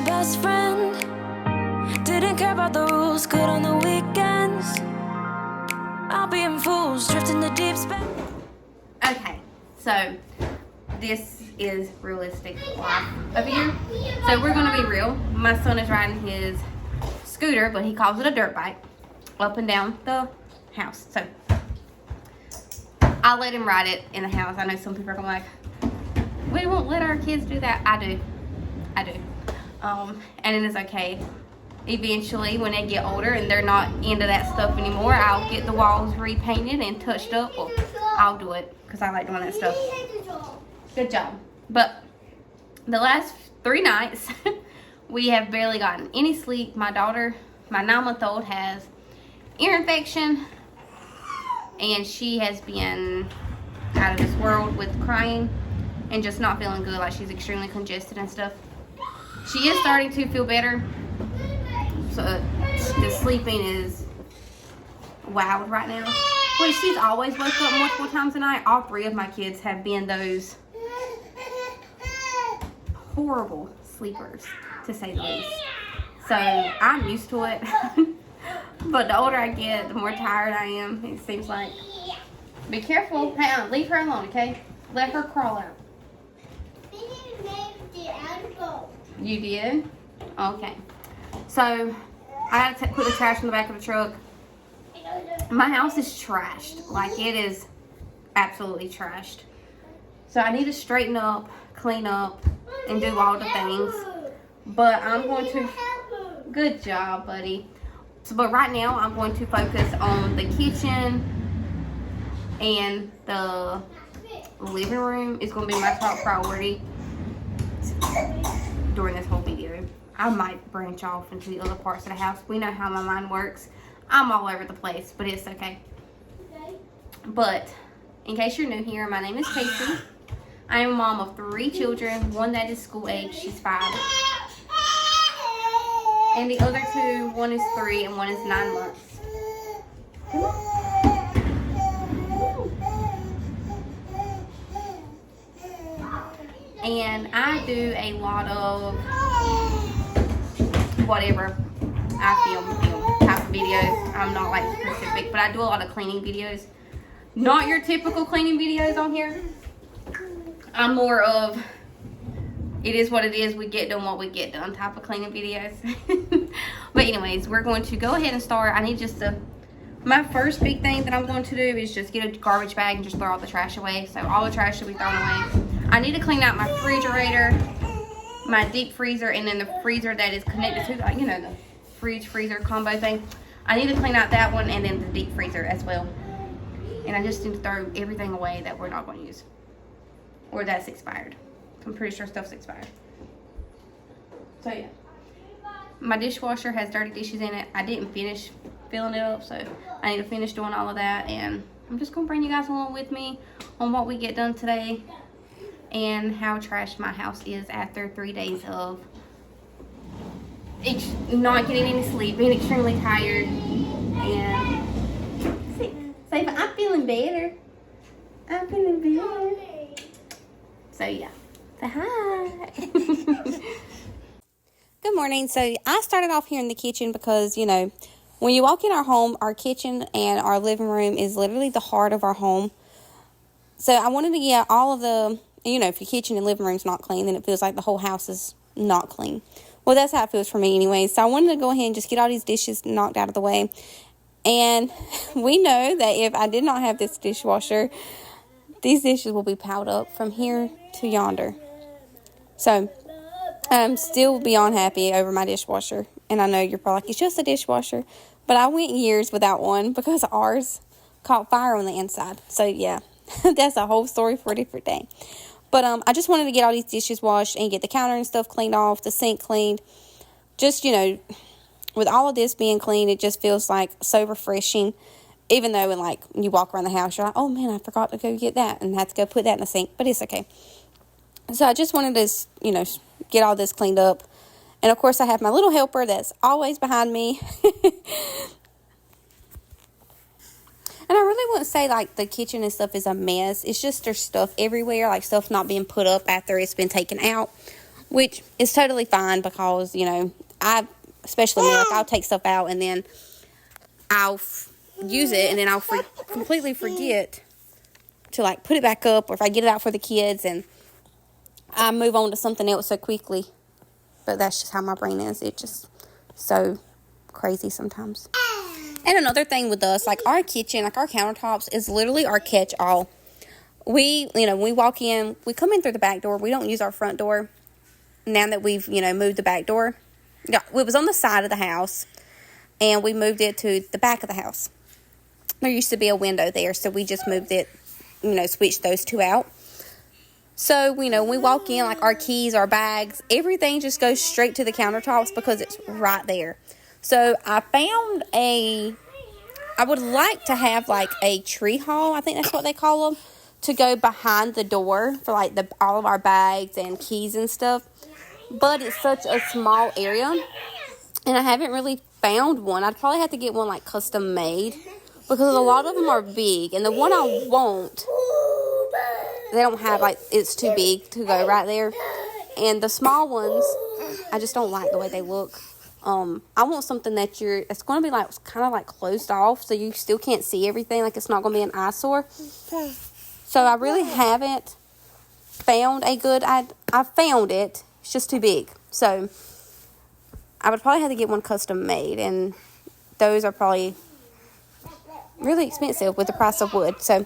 my best friend. Didn't care about the rules, good on the weekends. I'll be in fools, drifting the deep space. Okay, so this is realistic life over here. So we're gonna be real. My son is riding his scooter, but he calls it a dirt bike, up and down the house. So I let him ride it in the house. I know some people are gonna like, we won't let our kids do that. I do. And it is okay. Eventually, when they get older and they're not into that stuff anymore, I'll get the walls repainted and touched up. Well, I'll do it because I like doing that stuff. Good job. But the last 3 nights, we have barely gotten any sleep. My daughter, my 9-month-old, has ear infection, and she has been out of this world with crying and just not feeling good. Like, she's extremely congested and stuff. She is starting to feel better. So the sleeping is wild right now. Well, she's always woke up multiple times a night. All 3 of my kids have been those horrible sleepers, to say the least. So I'm used to it. But the older I get, the more tired I am, it seems like. Be careful. Hang on, leave her alone, okay? Let her crawl out. You did? Okay. So I had to put the trash in the back of the truck. My house is trashed. Like, it is absolutely trashed. So I need to straighten up, clean up, and do all the things. But I'm going to... Good job, buddy. So, but right now, I'm going to focus on the kitchen, and the living room is going to be my top priority during this whole video. I might branch off into the other parts of the house. We know how my mind works. I'm all over the place, but it's okay. But in case you're new here, my name is Kasey. I am a mom of 3 children. One that is school age, she's 5. And the other 2, one is 3 and one is 9 months. Come on. And I do a lot of whatever I film type of videos. I'm not like specific, but I do a lot of cleaning videos. Not your typical cleaning videos on here. I'm more of, it is what it is, we get done what we get done type of cleaning videos. But anyways, we're going to go ahead and start. I need just to, my first big thing that I'm going to do is just get a garbage bag and just throw all the trash away. So all the trash should be thrown away. I need to clean out my refrigerator, my deep freezer, and then the freezer that is connected to, you know, the fridge freezer combo thing. I need to clean out that one and then the deep freezer as well. And I just need to throw everything away that we're not going to use, or that's expired. I'm pretty sure stuff's expired. So yeah, my dishwasher has dirty dishes in it. I didn't finish filling it up, so I need to finish doing all of that. And I'm just gonna bring you guys along with me on what we get done today and how trashed my house is after 3 days of not getting any sleep, being extremely tired, and say, but I'm feeling better. I'm feeling better. So yeah, say hi. Good morning. So I started off here in the kitchen because, you know, when you walk in our home, our kitchen and our living room is literally the heart of our home. So I wanted to get all of the, you know, if your kitchen and living room's not clean, then it feels like the whole house is not clean. Well, that's how it feels for me anyway. So I wanted to go ahead and just get all these dishes knocked out of the way. And we know that if I did not have this dishwasher, these dishes will be piled up from here to yonder. So I'm still beyond happy over my dishwasher. And I know you're probably like, it's just a dishwasher. But I went years without one because ours caught fire on the inside. So yeah, that's a whole story for a different day. But I just wanted to get all these dishes washed and get the counter and stuff cleaned off, the sink cleaned. Just, you know, with all of this being clean, it just feels like so refreshing. Even though when, like, you walk around the house, you're like, oh man, I forgot to go get that and have to go put that in the sink. But it's okay. So I just wanted to, you know, get all this cleaned up. And of course, I have my little helper that's always behind me. And I really wouldn't say, like, the kitchen and stuff is a mess. It's just there's stuff everywhere, like stuff not being put up after it's been taken out. which is totally fine because, you know, especially me, like I'll take stuff out and then I'll use it and then I'll completely forget to like put it back up, or if I get it out for the kids and I move on to something else so quickly. But that's just how my brain is. It's just so crazy sometimes. And another thing with us, like our kitchen, like our countertops is literally our catch-all. We, you know, when we walk in, we come in through the back door. We don't use our front door now that we've, you know, moved the back door. Yeah, it was on the side of the house, and we moved it to the back of the house. There used to be a window there, so we just moved it, you know, switched those two out. So, you know, when we walk in, like our keys, our bags, everything just goes straight to the countertops because it's right there. So, I found I would like to have like a tree haul, I think that's what they call them, to go behind the door for like all of our bags and keys and stuff. But it's such a small area, and I haven't really found one. I'd probably have to get one like custom made because a lot of them are big, and the one I want, they don't have, like, it's too big to go right there. And the small ones, I just don't like the way they look. I want something that it's going to be like kind of like closed off, so you still can't see everything. Like, it's not going to be an eyesore. So I really haven't found a good, I found it. It's just too big. So I would probably have to get one custom made, and those are probably really expensive with the price of wood. So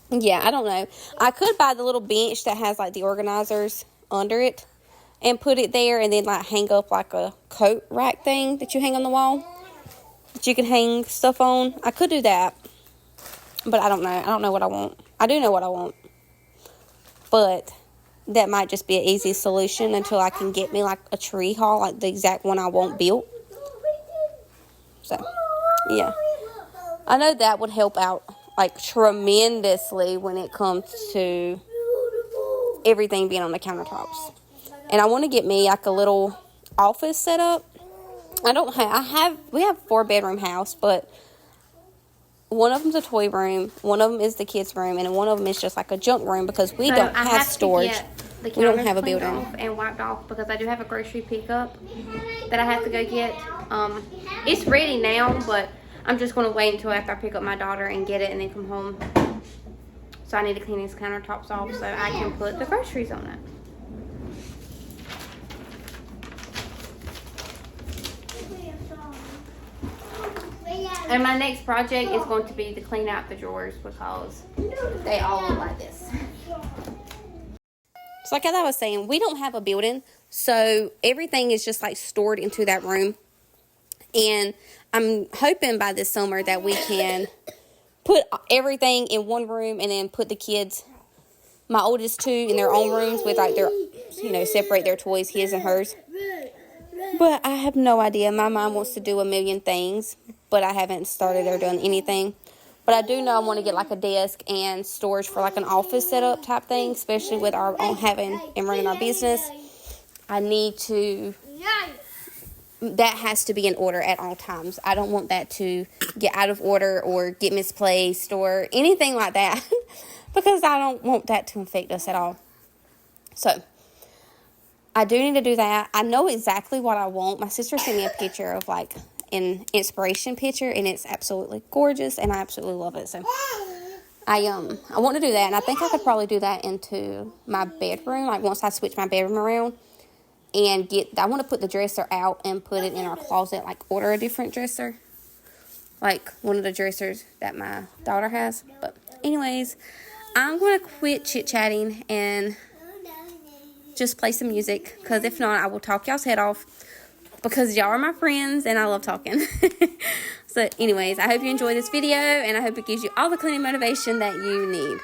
yeah, I don't know. I could buy the little bench that has like the organizers under it and put it there, and then like hang up like a coat rack thing that you hang on the wall that you can hang stuff on. I could do that, but I don't know. I don't know what I want. I do know what I want, but that might just be an easy solution until I can get me like a tree haul, like the exact one I want built. So yeah, I know that would help out like tremendously when it comes to everything being on the countertops. And I want to get me like a little office set up. We have a 4-bedroom house, but one of them's a toy room, one of them is the kids' room, and one of them is just like a junk room because we don't have storage. We don't have a building. Off and wiped off because I do have a grocery pickup that I have to go get. It's ready now, but I'm just going to wait until after I pick up my daughter and get it and then come home. So I need to clean these countertops off so I can put the groceries on it. And my next project is going to be to clean out the drawers because they all look like this. So like as I was saying, we don't have a building, so everything is just like stored into that room. And I'm hoping by this summer that we can put everything in one room and then put the kids, my oldest two, in their own rooms with like their, you know, separate their toys, his and hers. But I have no idea. My mom wants to do a million things, but I haven't started or done anything. But I do know I want to get like a desk and storage for like an office setup type thing, especially with our own having and running our business. I need to, that has to be in order at all times. I don't want that to get out of order or get misplaced or anything like that because I don't want that to affect us at all. So I do need to do that. I know exactly what I want. My sister sent me a picture of like an inspiration picture, and it's absolutely gorgeous, and I absolutely love it. So I want to do that, and I think I could probably do that into my bedroom, like once I switch my bedroom around, and I want to put the dresser out and put it in our closet, like order a different dresser, like one of the dressers that my daughter has. But anyways, I'm going to quit chit-chatting and just play some music, because if not, I will talk y'all's head off, because y'all are my friends and I love talking. So anyways, I hope you enjoy this video, and I hope it gives you all the cleaning motivation that you need.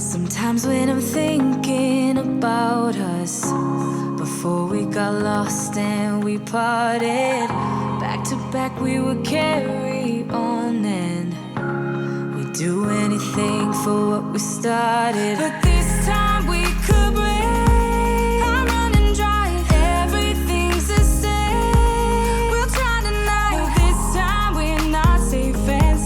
Sometimes when I'm thinking about us, before we got lost and we parted, back to back we would carry on and we'd do anything for what we started. But this time we could break. I'm running dry, everything's the same. We'll try tonight, but this time we're not safe and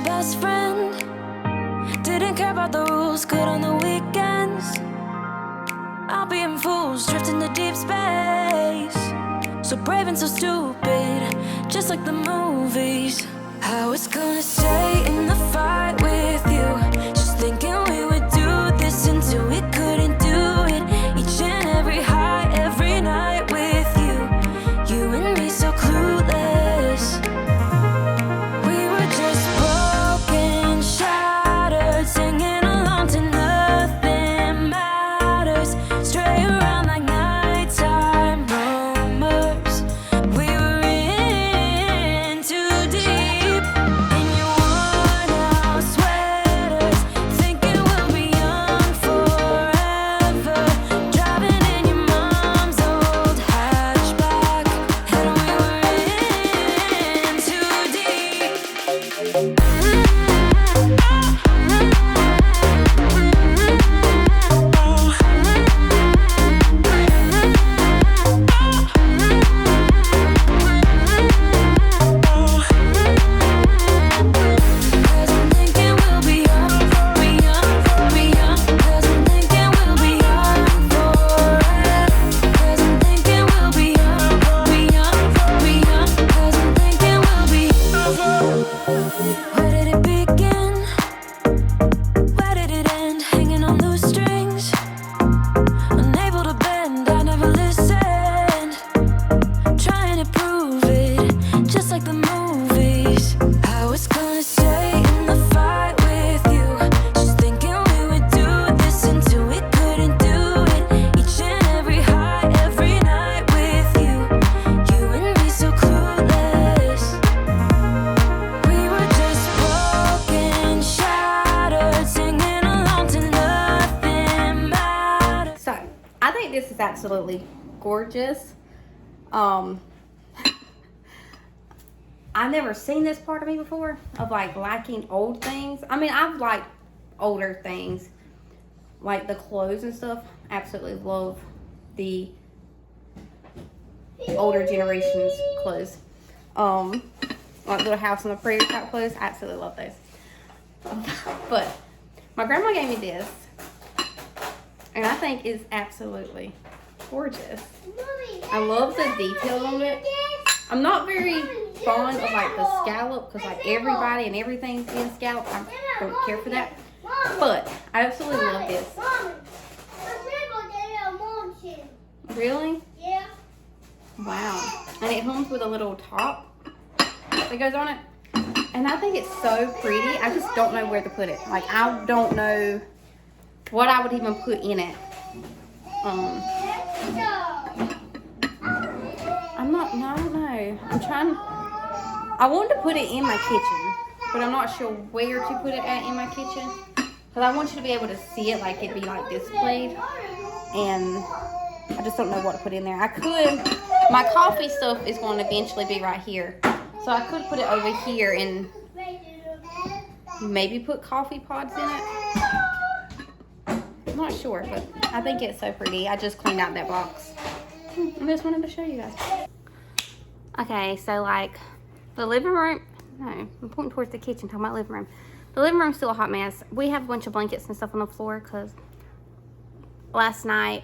my best friend. Didn't care about the rules, good on the weekends. I'll be in fools, drifting to deep space. So brave and so stupid, just like the movies. I was gonna stay in the fight with you, just thinking we would do this until we couldn't do it. Each and every high, every night with you. You and me so clueless. We were just broken, shattered, singing along to nothing matters. Stray around like nighttime rumors. We were in too deep. In your worn out sweaters, thinking we'll be young forever. Driving in your mom's old hatchback, and we were in too deep. Cause I'm thinking we'll be young, be young, be young. Cause I'm thinking we'll be young forever. Cause I'm thinking we'll be young, be young, be young. Cause I'm thinking we'll be. Where did it begin? Where did it end? Hanging on loose strings, unable to bend. I never listened, trying to prove it, just like the movies. I was gonna stay in the fight with you, just thinking we would do this until we couldn't do it. Each and every high, every night with you. You and me so clueless. We were just broken, shattered, singing along to nothing matters. So, I think this is absolutely gorgeous. I've never seen this part of me before, of like liking old things. I mean, I've liked older things, like the clothes and stuff. Absolutely love the older generation's clothes. Like Little House on the Prairie type clothes. I absolutely love those. But my grandma gave me this, and I think it's absolutely gorgeous. I love the detail on it. I'm not very fond of like the scallop, because like everybody and everything's in scallop. I don't care for that. But I absolutely love this. Really? Yeah. Wow. And it comes with a little top that goes on it. And I think it's so pretty. I just don't know where to put it. Like, I don't know what I would even put in it. I don't know. I'm trying. I wanted to put it in my kitchen, but I'm not sure where to put it at in my kitchen. Because I want you to be able to see it, like it'd be like displayed. And I just don't know what to put in there. I could, my coffee stuff is going to eventually be right here. So I could put it over here and maybe put coffee pods in it. I'm not sure, but I think it's so pretty. I just cleaned out that box. I just wanted to show you guys. Okay, so like the living room, no, I'm pointing towards the kitchen, talking about living room. The living room's still a hot mess. We have a bunch of blankets and stuff on the floor because last night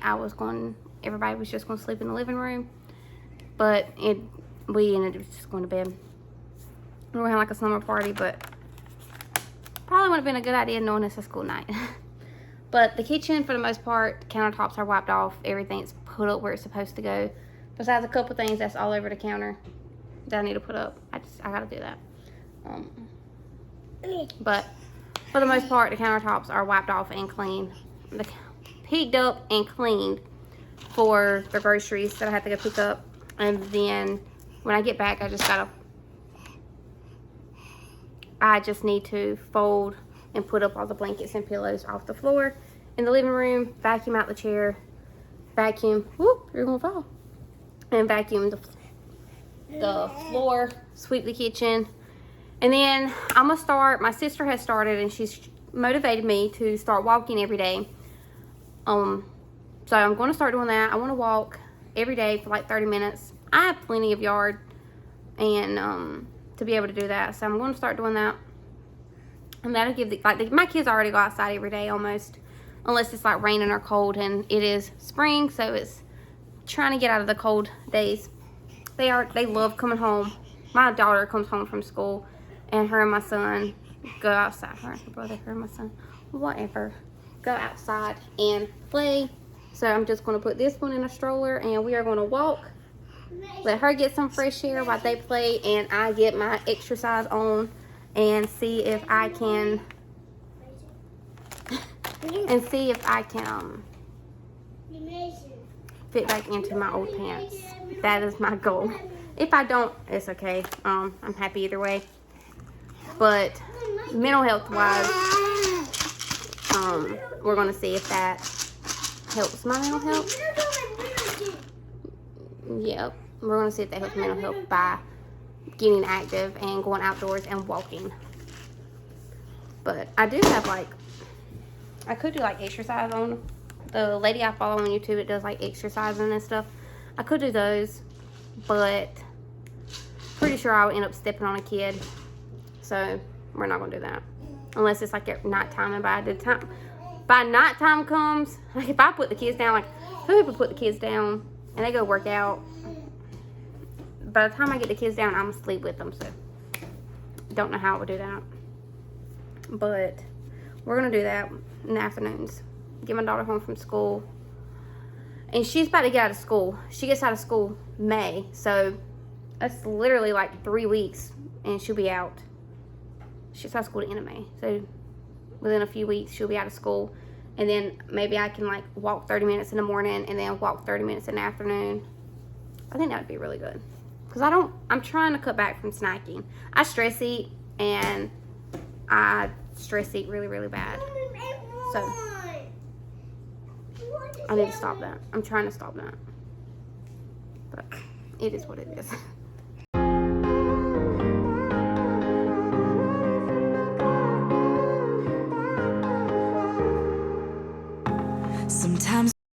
everybody was just going to sleep in the living room. But we ended up just going to bed. We were having like a slumber party, but probably would have been a good idea knowing it's a school night. But the kitchen, for the most part, countertops are wiped off. Everything's put up where it's supposed to go. Besides a couple things that's all over the counter that I need to put up. I gotta do that. But for the most part, the countertops are wiped off and cleaned. Picked up and cleaned for the groceries that I have to go pick up. And then when I get back, I just need to fold and put up all the blankets and pillows off the floor in the living room, vacuum out the chair, vacuum, whoop, you're gonna fall, and vacuum the floor, sweep the kitchen. And then I'm gonna start, my sister has started and she's motivated me to start walking every day. So I'm gonna start doing that. I wanna walk every day for like 30 minutes. I have plenty of yard and to be able to do that. So I'm gonna start doing that. And that'll give my kids already go outside every day almost, unless it's like raining or cold, and it is spring, so it's trying to get out of the cold days. They love coming home. My daughter comes home from school, and her and my son go outside. Her and my brother, her and my son, whatever, go outside and play. So I'm just going to put this one in a stroller, and we are going to walk. Let her get some fresh air while they play, and I get my exercise on and see if I can fit back into my old pants. That is my goal. If I don't, it's okay. I'm happy either way. But mental health wise, we're gonna see if that helps my mental health. Yep, we're gonna see if that helps mental health by getting active and going outdoors and walking. But I do have I could do exercise on. The lady I follow on YouTube, it does exercising and stuff. I could do those, but pretty sure I'll end up stepping on a kid. So we're not gonna do that unless it's at nighttime. And by nighttime comes, if I put the kids down, some people put the kids down and they go work out. By the time I get the kids down, I'm asleep with them. So don't know how I would do that, but we're gonna do that in the afternoons. Get my daughter home from school, and she's about to get out of school. She gets out of school May, so that's literally 3 weeks and she'll be out. She's out of school at the end of May, so within a few weeks she'll be out of school, and then maybe I can walk 30 minutes in the morning and then walk 30 minutes in the afternoon. I think that would be really good, because I'm trying to cut back from snacking. I stress eat, and I stress eat really, really bad, so I need to stop that. I'm trying to stop that. But it is what it is.